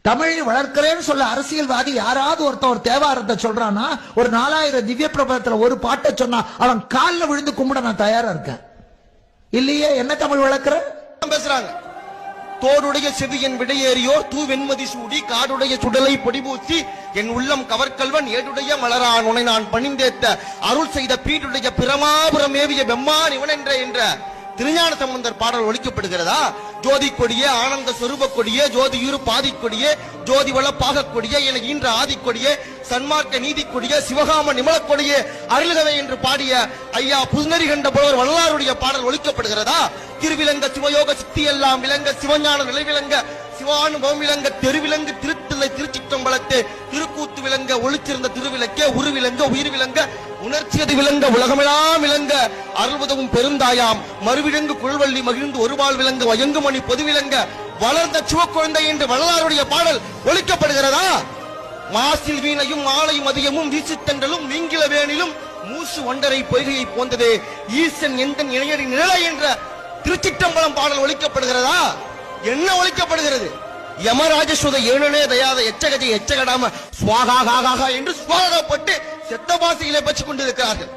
தமிழை வளர்க்கிறேன்னு சொல்ல அரசியல்வாதி யாராவது ஒருத்தர் தேவாரத்தை சொல்றானா, ஒரு 4000 திவ்ய பிரபந்தத்துல ஒரு பாட்டை சொன்னா அவன் காலில் விழுந்து கும்பிட நான் தயாரா இருக்கேன். இல்லையே, என்ன தமிழ் வளர்க்கிற பேசுறாங்க. தோடுடைய செவியன் விடையேறியோர் தூ வெண்மதி சூடி காடுடைய சுடலை பொடிபூசி என் உள்ளம் கவர்கல்வன் ஏடுடைய மலரான் உனை நான் பணிந்தேத்த அருள் செய்த பீடுடைய பிரமாபுரம் ஏவிய பெம்மான் இவன் என்ற திருஞான சம்பந்தர் பாடல் ஒலிக்கப்படுகிறதா? ஜோதி கொடியே, ஆனந்த சொரூப கொடியே, ஜோதியுறு பாதி கொடியே, ஜோதி வளப்பாக கொடியே, என ஈன்ற ஆதி கொடியே, சன்மார்க்க நீதி கொடியே, சிவகாம நிமல கொடியே அருள்கவை என்று பாடிய ஐயா புதுநெறி கண்ட புலவர் வல்லாருடைய பாடல் ஒலிக்கப்படுகிறதா? திருவிலங்க சிவயோக சித்தி எல்லாம் விலங்க சிவஞான நிலைவிலங்க சிவானுபவம் விலங்க தெருவிலங்கு திருத்தில்லை திருச்சிற்றம்பலத்தே திருக்கூத்து விலங்க ஒளிச்சிருந்த திருவிலக்கே உருவிலங்க உயிர் விலங்க உணர்ச்சியது விலங்க உலகமெல்லாம் விலங்க அருள்வதவும் பெருந்தாயாம் மறுவிலங்கு குழல்வள்ளி மகிழ்ந்து ஒருபால் விலங்க வயங்குமணி பொது விலங்க வளர்ந்த சிவக்குழந்தை என்று வள்ளலாருடைய பாடல் ஒலிக்கப்படுகிறதா? மாசில் வீணையும் மாலை மதியமும் வீசுத்தண்டலும் நீங்கில வேணிலும் மூசு ஒண்டரை பொய்கையை போந்ததே ஈசன் எந்த இணையடி நிழலை என்ற திருச்சிற்றம்பலம் பாடல் ஒலிக்கப்படுகிறதா? என்ன ஒலிக்கப்படுகிறது? யமராஜசுத ஏனே தயாத எச்சகஜை எச்சகடாம சுவாகா என்று சுவாகப்பட்டு செத்த பாசையிலே பச்சு கொண்டிருக்கிறார்கள்.